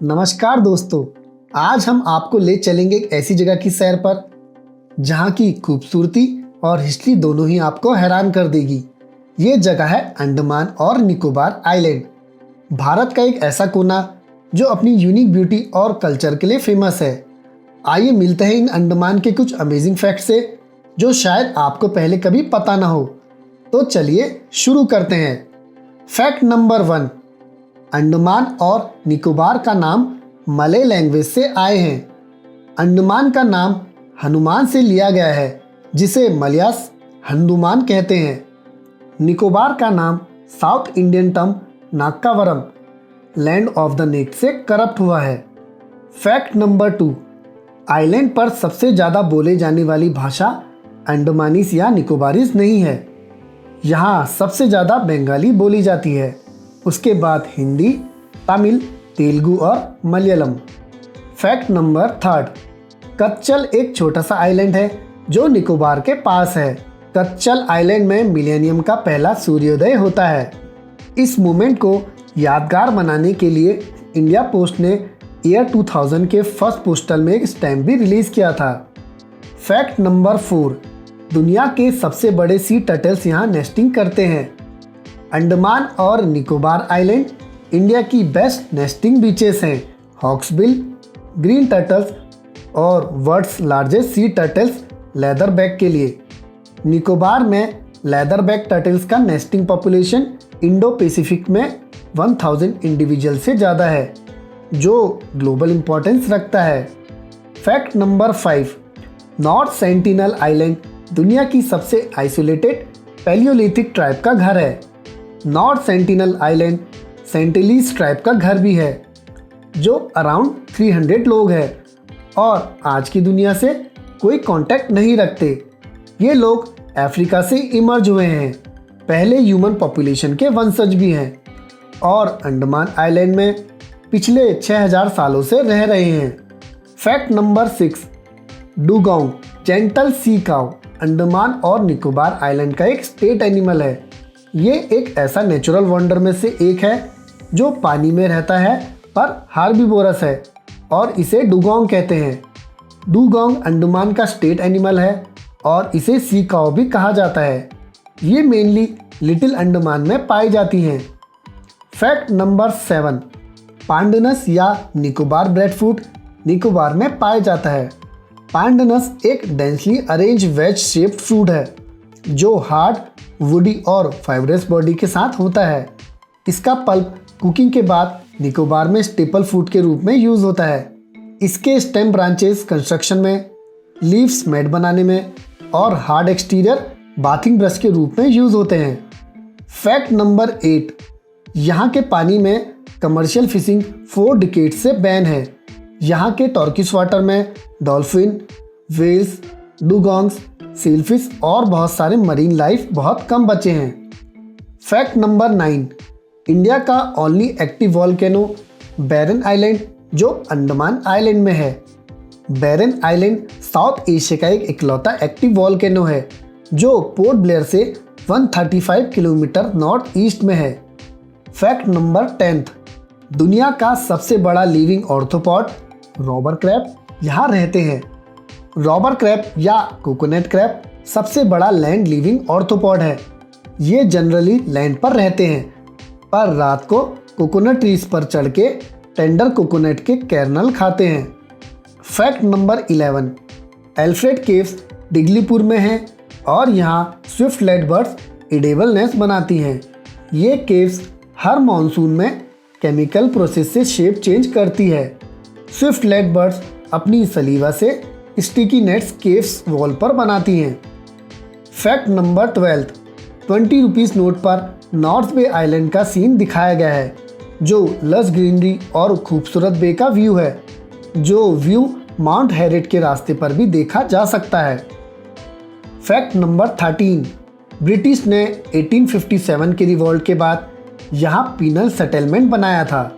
नमस्कार दोस्तों, आज हम आपको ले चलेंगे एक ऐसी जगह की सैर पर जहाँ की खूबसूरती और हिस्ट्री दोनों ही आपको हैरान कर देगी। ये जगह है अंडमान और निकोबार आइलैंड, भारत का एक ऐसा कोना जो अपनी यूनिक ब्यूटी और कल्चर के लिए फेमस है। आइए मिलते हैं इन अंडमान के कुछ अमेजिंग फैक्ट से जो शायद आपको पहले कभी पता ना हो। तो चलिए शुरू करते हैं। फैक्ट नंबर 1, अंडमान और निकोबार का नाम मलय लैंग्वेज से आए हैं। अंडमान का नाम हनुमान से लिया गया है, जिसे मलयास हंदुमान कहते हैं। निकोबार का नाम South Indian term Nakkavaram, land of the naked से करप्ट हुआ है। फैक्ट नंबर 2, आइलैंड पर सबसे ज़्यादा बोले जाने वाली भाषा अंडमानीज या निकोबारीज नहीं है। यहाँ सबसे ज़्यादा बंगाली बोली जाती है, उसके बाद हिंदी, तमिल, तेलुगु और मलयालम। फैक्ट नंबर 3, कच्चल एक छोटा सा आइलैंड है जो निकोबार के पास है। कच्चल आइलैंड में मिलेनियम का पहला सूर्योदय होता है। इस मोमेंट को यादगार बनाने के लिए इंडिया पोस्ट ने ईयर 2000 के फर्स्ट पोस्टल में एक स्टैम्प भी रिलीज़ किया था। फैक्ट नंबर 4, दुनिया के सबसे बड़े सी टर्टल्स यहाँ नेस्टिंग करते हैं। अंडमान और निकोबार आइलैंड इंडिया की बेस्ट नेस्टिंग बीचेस हैं। हॉक्सबिल, ग्रीन टर्टल्स और world's largest sea turtles leatherback के लिए। निकोबार में लेदरबैक टर्टल्स का नेस्टिंग पॉपुलेशन इंडो पैसिफिक में 1000 इंडिविजुअल से ज़्यादा है, जो ग्लोबल इंपॉर्टेंस रखता है। Fact number 5, north sentinel island दुनिया की सबसे आइसोलेटेड पैलियोलिथिक ट्राइब का घर है। नॉर्थ सेंटिनल आइलैंड सेंटिलीज ट्राइब का घर भी है, जो अराउंड 300 लोग हैं और आज की दुनिया से कोई कांटेक्ट नहीं रखते। ये लोग अफ्रीका से इमर्ज हुए हैं, पहले ह्यूमन पॉपुलेशन के वंशज भी हैं और अंडमान आइलैंड में पिछले 6000 सालों से रह रहे हैं। फैक्ट नंबर 6, डुगोंग जेंटल सी काऊ अंडमान और निकोबार आइलैंड का एक स्टेट एनिमल है। ये एक ऐसा नेचुरल वंडर में से एक है जो पानी में रहता है पर हार्बीवोरस है और इसे डुगोंग कहते हैं। डुगोंग अंडमान का स्टेट एनिमल है और इसे सी काऊ भी कहा जाता है। ये मेनली लिटिल अंडमान में पाई जाती हैं। फैक्ट नंबर 7, पांडनस या निकोबार ब्रेड फ्रूट निकोबार में पाया जाता है। पांडनस एक densely arrange wedge shaped fruit है जो हार्ड, वुडी और फाइब्रस बॉडी के साथ होता है। इसका पल्प कुकिंग के बाद निकोबार में स्टेपल फूड के रूप में यूज़ होता है। इसके स्टेम ब्रांचेस कंस्ट्रक्शन में, लीव्स मैट बनाने में और हार्ड एक्सटीरियर बाथिंग ब्रश के रूप में यूज़ होते हैं। फैक्ट नंबर 8, यहाँ के पानी में कमर्शियल फिशिंग 4 डिकेड से बैन है। यहाँ के टर्किश वाटर में डॉल्फिन, वेल्स, डुगोंग्स, सीलफिश और बहुत सारे मरीन लाइफ बहुत कम बचे हैं। फैक्ट नंबर 9, इंडिया का ओनली एक्टिव वॉल्केनो बैरन आइलैंड जो अंडमान आइलैंड में है। बैरन आइलैंड साउथ एशिया का एक इकलौता एक्टिव वॉल्केनो है जो पोर्ट ब्लेयर से 135 किलोमीटर नॉर्थ ईस्ट में है। फैक्ट नंबर 10, दुनिया का सबसे बड़ा लिविंग ऑर्थोपॉड रॉबर क्रैब यहाँ रहते हैं। रॉबर क्रैब या कोकोनट क्रैब सबसे बड़ा लैंड लिविंग ऑर्थोपॉड है। ये जनरली लैंड पर रहते हैं पर रात को कोकोनट ट्रीज पर चढ़ के टेंडर कोकोनट के कर्नल खाते हैं। Fact number 11, Alfred caves Diglipur में हैं और यहाँ swiftlet birds edible nest बनाती हैं। ये केव्स हर मॉनसून में केमिकल प्रोसेस से शेप चेंज करती है। स्विफ्ट लेड बर्ड्स अपनी सलीवा से स्टिकी नेट्स केव्स वॉल पर बनाती हैं। फैक्ट नंबर 12, 20 रुपीज़ नोट पर नॉर्थ बे आइलैंड का सीन दिखाया गया है जो लस ग्रीनरी और खूबसूरत बे का व्यू है, जो व्यू माउंट हैरिट के रास्ते पर भी देखा जा सकता है। फैक्ट नंबर 13, ब्रिटिश ने 1857 के रिवॉल्ट के बाद यहाँ पीनल सेटलमेंट बनाया था।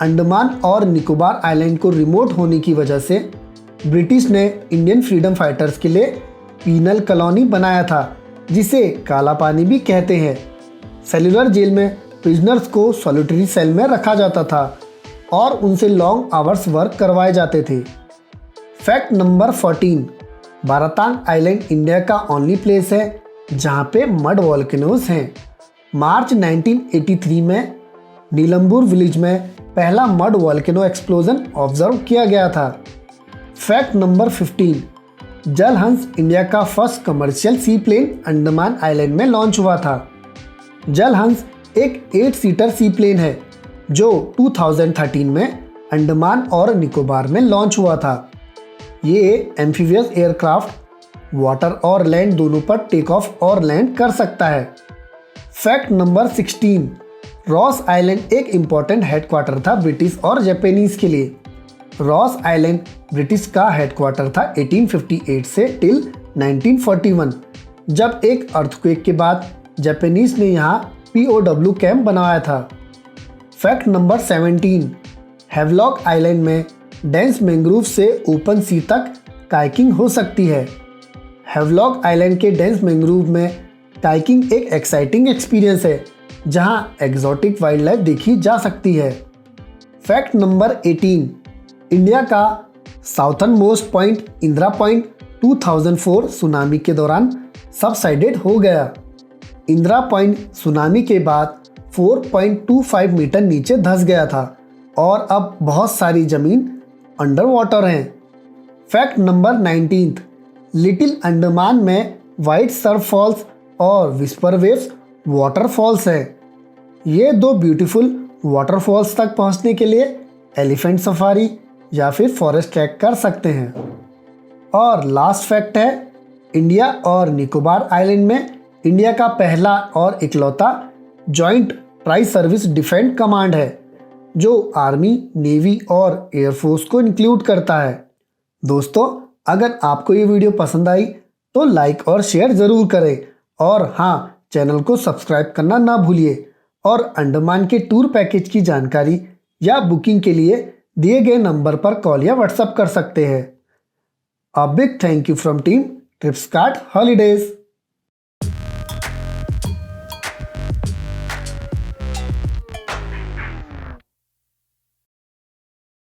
अंडमान और निकोबार आइलैंड को रिमोट होने की वजह से ब्रिटिश ने इंडियन फ्रीडम फाइटर्स के लिए पीनल कॉलोनी बनाया था, जिसे काला पानी भी कहते हैं। सेलुलर जेल में प्रिजनर्स को सॉलिटरी सेल में रखा जाता था और उनसे लॉन्ग आवर्स वर्क करवाए जाते थे। Fact number 14, Baratang island India का ओनली प्लेस है जहाँ पे मड वॉल्केनोज हैं। मार्च 1983 में नीलम्बूर विलेज में पहला मड वॉल्केनो एक्सप्लोजन ऑब्जर्व किया गया था। फैक्ट नंबर 15, जलहंस इंडिया का फर्स्ट कमर्शियल सी प्लेन अंडमान आइलैंड में लॉन्च हुआ था। जलहंस एक 8 सीटर सी प्लेन है जो 2013 में अंडमान और निकोबार में लॉन्च हुआ था। ये एम्फीबियस एयरक्राफ्ट वाटर और लैंड दोनों पर टेक ऑफ और लैंड कर सकता है। फैक्ट नंबर 16, रॉस आइलैंड एक इम्पॉर्टेंट हेडक्वार्टर था ब्रिटिश और जापानीज के लिए। रॉस आइलैंड ब्रिटिश का हेडक्वार्टर था 1858 से टिल 1941, जब एक अर्थक्वेक के बाद जापानीज ने यहाँ POW कैंप बनाया था। फैक्ट नंबर 17, हैवलॉक आइलैंड में डेंस मैंग्रोव से ओपन सी तक काइकिंग हो सकती है। हैवलॉक आइलैंड के डेंस मैंग्रोव में काइकिंग एक एक्साइटिंग एक्सपीरियंस है जहाँ एक्सोटिक वाइल्ड लाइफ देखी जा सकती है। फैक्ट नंबर 18, इंडिया का southern most point Indira point 2004 tsunami के दौरान सबसाइडेड हो गया। इंदिरा पॉइंट सुनामी के बाद 4.25 मीटर नीचे धंस गया था और अब बहुत सारी ज़मीन अंडर वाटर हैं। फैक्ट नंबर 19, लिटिल अंडमान में वाइट सर्फ फॉल्स और विस्पर वेव्स वाटरफॉल्स हैं। ये 2 ब्यूटीफुल वाटरफॉल्स तक पहुंचने के लिए एलिफेंट सफारी या फिर फॉरेस्ट ट्रैक कर सकते हैं। और लास्ट फैक्ट है, इंडिया और निकोबार आइलैंड में इंडिया का पहला और इकलौता joint tri service defence command है जो आर्मी, नेवी और एयरफोर्स को इंक्लूड करता है। दोस्तों, अगर आपको ये वीडियो पसंद आई तो लाइक और शेयर ज़रूर करें और हाँ, चैनल को सब्सक्राइब करना ना भूलिए। और अंडमान के टूर पैकेज की जानकारी या बुकिंग के लिए दिए गए नंबर पर कॉल या व्हाट्सएप कर सकते हैं। A big thank you from team Tripscart holidays.